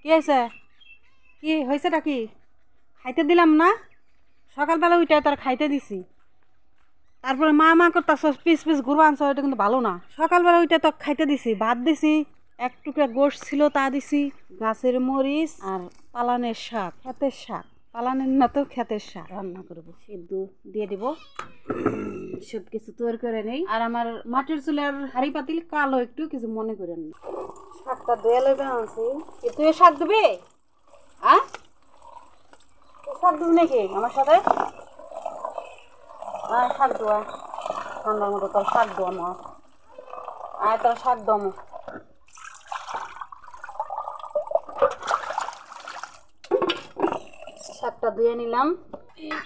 কি হয়েছে? কি হয়েছেটা কি? খাইতে দিলাম না? সকালবেলা উঠে তার খাইতে দিছি, তারপরে মা মা করতেছ পিস পিস ঘুরবা আনছ, এটা কিন্তু ভালো না। সকালবেলা উঠে তো খাইতে দিছি, ভাত দিছি, এক টুকরা গোশ ছিল তা দিছি, গাছের মরিচ আর পালানের শাক, ক্ষেতের শাক, পালানের না তো ক্ষেতের শাক রান্না করবো, সিদ্ধ দিয়ে দিব। সব কিছু তৈরি করে নেই। আর আমার মাটির চুলের হাড়ি পাতিল কালো, একটু কিছু মনে করেন না। শাকটা ধুয়ে লইবে আনছি। তুই শাক দিবি? হ্যাঁ, শাক দিবি নাকি আমার সাথে? শাক দোয়া ঠান্ডার মতো তোর শাক দোয়া আমার। তোর শাক দম। শাকটা ধুয়ে নিলাম,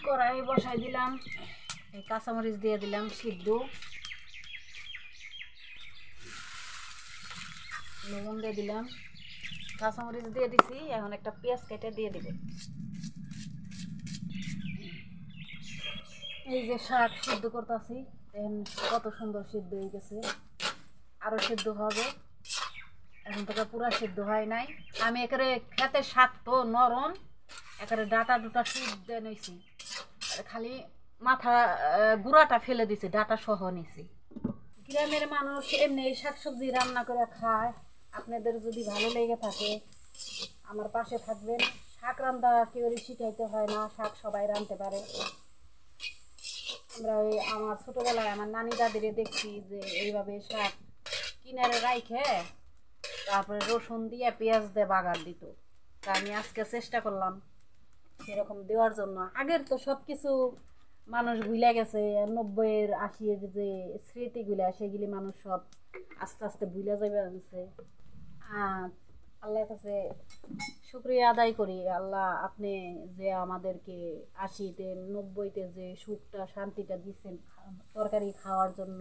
কড়াই বসাই দিলাম, এই কাঁচামরিচ দিয়ে দিলাম সিদ্ধ, লবণ দিয়ে দিলাম, কাঁচামরিচ দিয়ে দিছি। এখন একটা পেঁয়াজ কেটে দিয়ে দিব। এই যে শাক সিদ্ধ করতেছি, দেখেন কত সুন্দর সিদ্ধ হয়ে গেছে, আরো সিদ্ধ হবে। এখন থেকে পুরা সিদ্ধ হয় নাই। আমি একেবারে খেতে শাক তো নরম, একেবারে ডাটা দুটা সিদ্ধ নিয়েছি, খালি মাথা গুঁড়াটা ফেলে দিছি, ডাটা সহ নিছি। গ্রামের মানুষ এমনি শাকসবজি রান্না করে খায়। আপনাদের যদি ভালো লেগে থাকে আমার পাশে থাকবেন। শাক রান্না কেউ শিখাইতে হয় না, শাক সবাই রাঁধতে পারে। আমরা ওই আমার ছোটবেলায় আমার নানি দাদিরে দেখছি যে এইভাবে শাক কিনারে রাইখে তারপরে রসুন দিয়ে পেঁয়াজ দিয়ে বাগার দিত। তা আমি আজকে চেষ্টা করলাম সেরকম দেওয়ার জন্য। আগের তো সব কিছু মানুষ ভুলে গেছে, 90-এর 80-এর যে স্মৃতিগুলা সেগুলি মানুষ সব আস্তে আস্তে ভুলে যাবে আনছে। আল্লাহর কাছে শুকরিয়া আদায় করি, আল্লাহ আপনি যে আমাদেরকে 80-তে 90-তে যে সুখটা শান্তিটা দিচ্ছেন তরকারি খাওয়ার জন্য,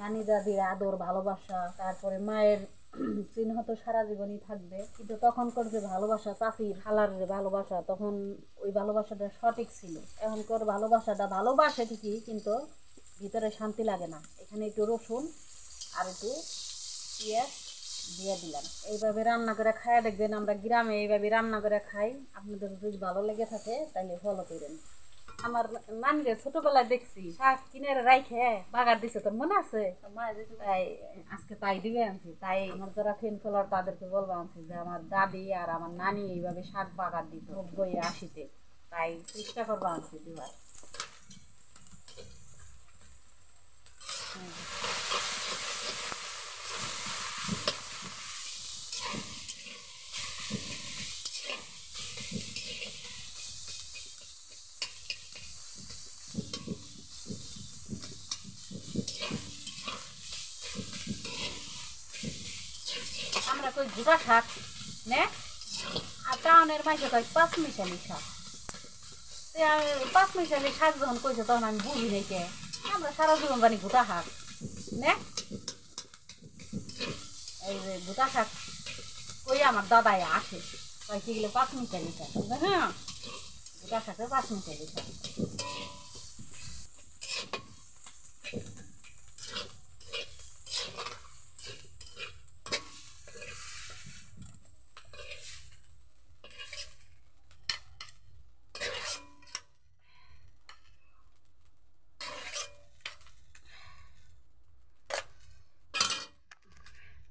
নানি দাদির আদর ভালোবাসা, তারপরে মায়ের চিহ্ন তো সারা জীবনই থাকবে। কিন্তু তখনকার যে ভালোবাসা, চাষির খালার যে ভালোবাসা, তখন ওই ভালোবাসাটা সঠিক ছিল। এখনকার ভালোবাসাটা ভালোবাসে ঠিকই, কিন্তু ভিতরে শান্তি লাগে না। এখানে একটু রসুন আর একটু পেঁয়াজ দিয়ে দিলাম। এইভাবে রান্না করে খাইয়া দেখবেন, আমরা গ্রামে এইভাবে রান্না করে খাই। আপনাদের যদি ভালো লেগে থাকে তাহলে ফলো করেন। আমার নানিরে ছোটবেলায় দেখছি শাক কিনে রাইখে বাগার দিছে, তোর মনে আছে? তাই আজকে তাই দিবে আনছি। তাই আমার যারা ফ্রেন্ড ফলোয়ার তাদেরকে বলবো আনছি যে আমার দাদি আর আমার নানি এইভাবে শাক বাগার দিত 90-80-তে। তাই চেষ্টা করবো আনছি দিবার। আমরা কই ভুটা শাক নে, আর টাউনের মাইসে কয় পাঁচ মিশালি শাক। পাঁচ মিশালি শাক যখন কইছে তখন আমি বুঝি নাই কে, আমরা সারা জীবন জানি ভুটা শাক নে। এই যে ভুটা শাক কই আমার দাদাই আসে, কয় সেগুলো পাঁচ মিশালি শাক। হ্যাঁ, ভুটা শাকে পাঁচ মিশালি শাক।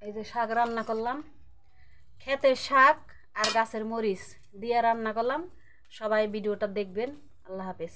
এই যে শাক রান্না করলাম, ক্ষেতের শাক আর গাছের মরিচ দিয়ে রান্না করলাম। সবাই ভিডিওটা দেখবেন। আল্লাহ হাফেজ।